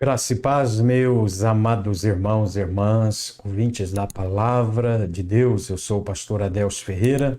Graça e paz, meus amados irmãos e irmãs, ouvintes da Palavra de Deus. Eu sou o pastor Adelso Ferreira,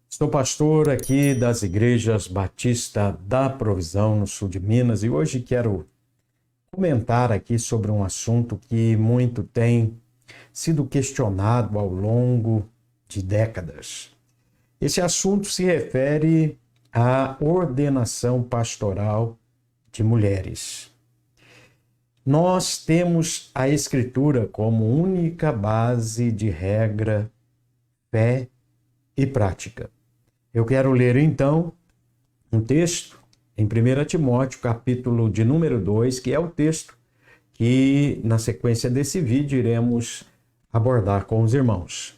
sou pastor aqui das Igrejas Batista da Provisão, no sul de Minas, e hoje quero comentar aqui sobre um assunto que muito tem sido questionado ao longo de décadas. Esse assunto se refere à ordenação pastoral de mulheres. Nós temos a Escritura como única base de regra, fé e prática. Eu quero ler então um texto em 1 Timóteo, capítulo de número 2, que é o texto que na sequência desse vídeo iremos abordar com os irmãos.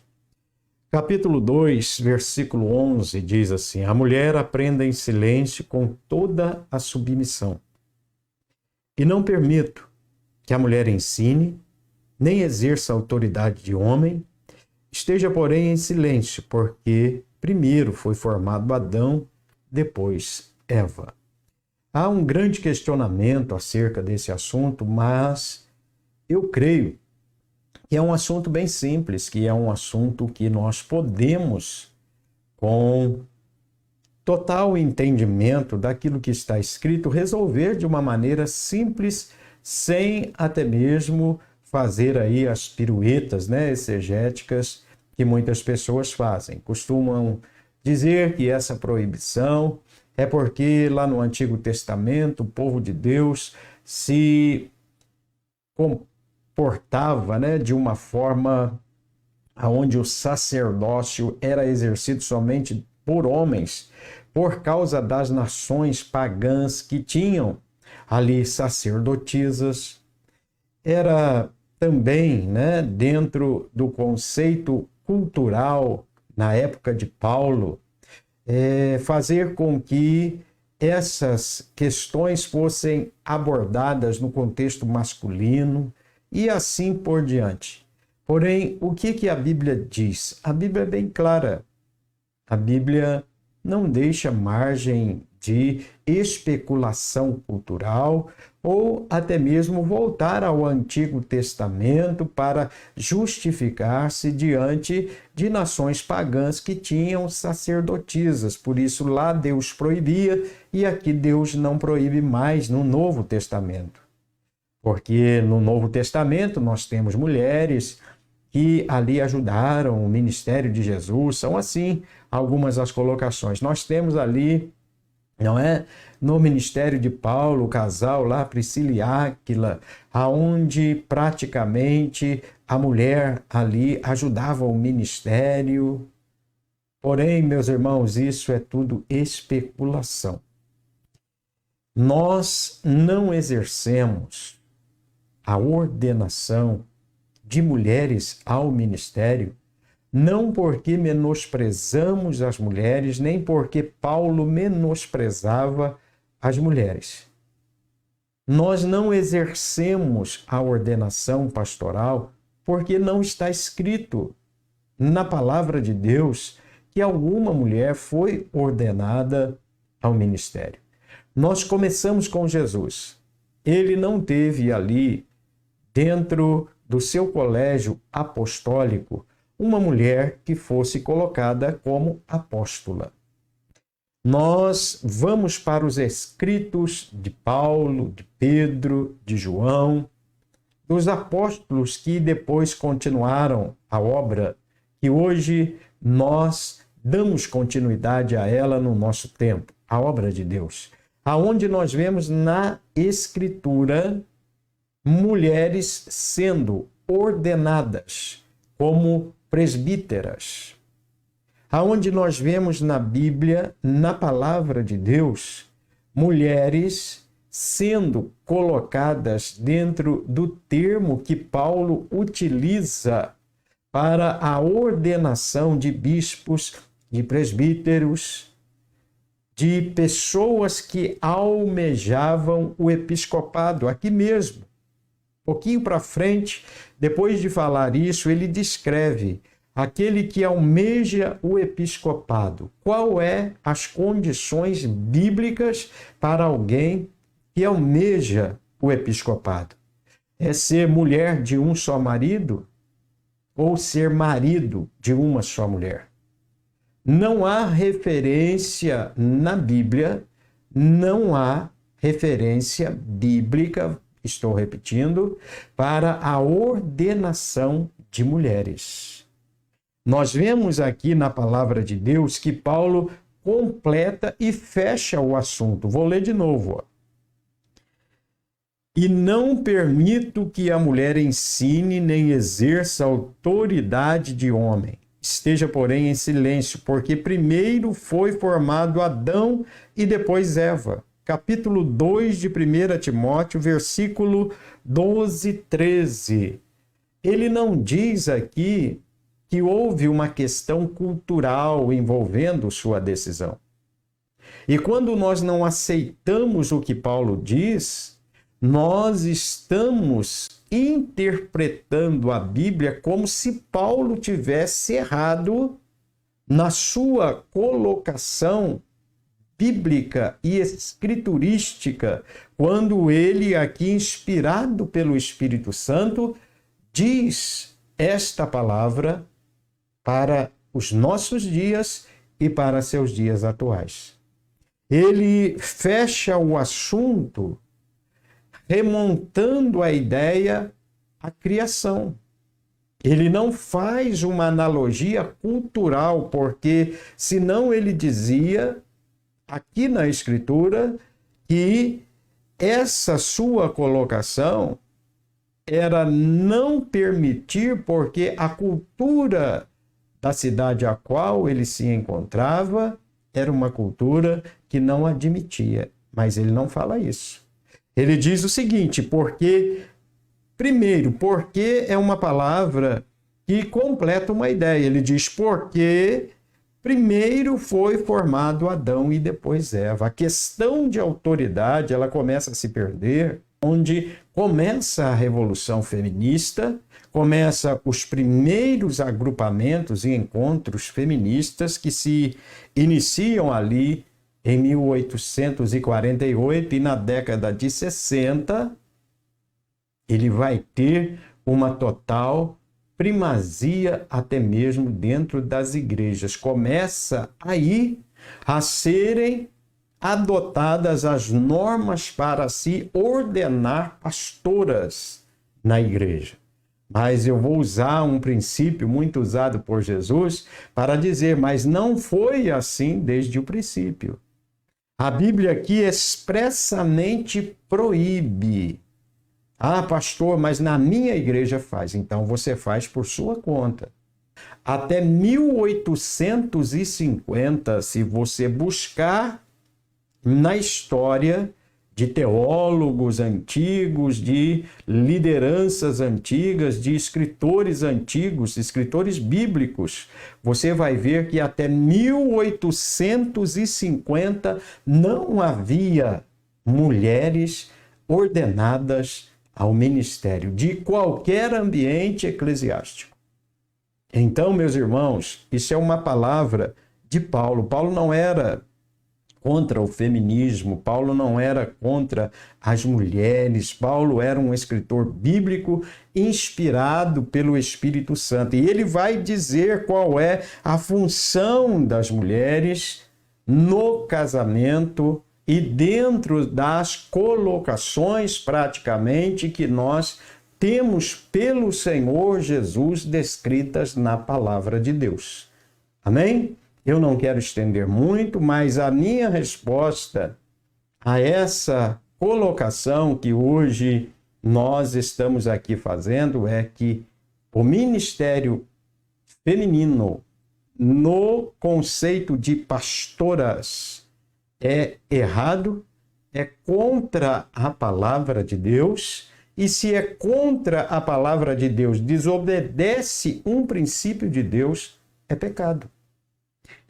Capítulo 2, versículo 11 diz assim: A mulher aprenda em silêncio com toda a submissão. E não permito que a mulher ensine, nem exerça autoridade de homem, esteja, porém, em silêncio, porque primeiro foi formado Adão, depois Eva. Há um grande questionamento acerca desse assunto, mas eu creio que é um assunto bem simples, que é um assunto que nós podemos, com total entendimento daquilo que está escrito, resolver de uma maneira simples, sem até mesmo fazer aí as piruetas, exegéticas que muitas pessoas fazem. Costumam dizer que essa proibição é porque lá no Antigo Testamento o povo de Deus se comportava, de uma forma onde o sacerdócio era exercido somente por homens, por causa das nações pagãs que tinham ali sacerdotisas. Era também, dentro do conceito cultural na época de Paulo, fazer com que essas questões fossem abordadas no contexto masculino e assim por diante. Porém, o que a Bíblia diz? A Bíblia é bem clara. A Bíblia não deixa margem de especulação cultural ou até mesmo voltar ao Antigo Testamento para justificar-se diante de nações pagãs que tinham sacerdotisas. Por isso lá Deus proibia e aqui Deus não proíbe mais no Novo Testamento. Porque no Novo Testamento nós temos mulheres que ali ajudaram o ministério de Jesus. São assim algumas das colocações. Nós temos ali, no ministério de Paulo, o casal lá, Priscila e Áquila, aonde praticamente a mulher ali ajudava o ministério. Porém, meus irmãos, isso é tudo especulação. Nós não exercemos a ordenação de mulheres ao ministério, não porque menosprezamos as mulheres, nem porque Paulo menosprezava as mulheres. Nós não exercemos a ordenação pastoral porque não está escrito na palavra de Deus que alguma mulher foi ordenada ao ministério. Nós começamos com Jesus. Ele não teve ali, dentro do seu colégio apostólico, uma mulher que fosse colocada como apóstola. Nós vamos para os escritos de Paulo, de Pedro, de João, dos apóstolos que depois continuaram a obra, que hoje nós damos continuidade a ela no nosso tempo, a obra de Deus, aonde nós vemos na Escritura mulheres sendo ordenadas como presbíteras, aonde nós vemos na Bíblia, na palavra de Deus, mulheres sendo colocadas dentro do termo que Paulo utiliza para a ordenação de bispos, de presbíteros, de pessoas que almejavam o episcopado, aqui mesmo. Pouquinho para frente, depois de falar isso, ele descreve aquele que almeja o episcopado. Qual é as condições bíblicas para alguém que almeja o episcopado? É ser mulher de um só marido ou ser marido de uma só mulher? Não há referência na Bíblia, não há referência bíblica, estou repetindo, para a ordenação de mulheres. Nós vemos aqui na palavra de Deus que Paulo completa e fecha o assunto. Vou ler de novo. E não permito que a mulher ensine nem exerça autoridade de homem. Esteja, porém, em silêncio, porque primeiro foi formado Adão e depois Eva. Capítulo 2 de 1 Timóteo, versículo 12, 13. Ele não diz aqui que houve uma questão cultural envolvendo sua decisão. E quando nós não aceitamos o que Paulo diz, nós estamos interpretando a Bíblia como se Paulo tivesse errado na sua colocação bíblica e escriturística, quando ele aqui, inspirado pelo Espírito Santo, diz esta palavra para os nossos dias e para seus dias atuais. Ele fecha o assunto remontando a ideia à criação. Ele não faz uma analogia cultural, porque senão ele dizia aqui na Escritura que essa sua colocação era não permitir, porque a cultura da cidade a qual ele se encontrava era uma cultura que não admitia. Mas ele não fala isso. Ele diz o seguinte, porque é uma palavra que completa uma ideia. Ele diz, porque primeiro foi formado Adão e depois Eva. A questão de autoridade, ela começa a se perder, onde começa a revolução feminista, começa os primeiros agrupamentos e encontros feministas que se iniciam ali em 1848, e na década de 60, ele vai ter uma total primazia até mesmo dentro das igrejas. Começa aí a serem adotadas as normas para se ordenar pastoras na igreja. Mas eu vou usar um princípio muito usado por Jesus para dizer, mas não foi assim desde o princípio. A Bíblia aqui expressamente proíbe. Ah, pastor, mas na minha igreja faz. Então você faz por sua conta. Até 1850, se você buscar na história de teólogos antigos, de lideranças antigas, de escritores antigos, escritores bíblicos, você vai ver que até 1850 não havia mulheres ordenadas ao ministério de qualquer ambiente eclesiástico. Então, meus irmãos, isso é uma palavra de Paulo. Paulo não era contra o feminismo, Paulo não era contra as mulheres, Paulo era um escritor bíblico inspirado pelo Espírito Santo. E ele vai dizer qual é a função das mulheres no casamento e dentro das colocações praticamente que nós temos pelo Senhor Jesus descritas na palavra de Deus. Amém? Eu não quero estender muito, mas a minha resposta a essa colocação que hoje nós estamos aqui fazendo é que o ministério feminino no conceito de pastoras é errado, é contra a palavra de Deus, e se é contra a palavra de Deus, desobedece um princípio de Deus, é pecado.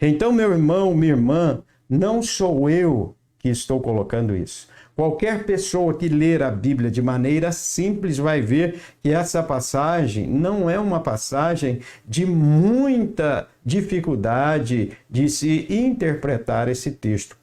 Então, meu irmão, minha irmã, não sou eu que estou colocando isso. Qualquer pessoa que ler a Bíblia de maneira simples vai ver que essa passagem não é uma passagem de muita dificuldade de se interpretar esse texto.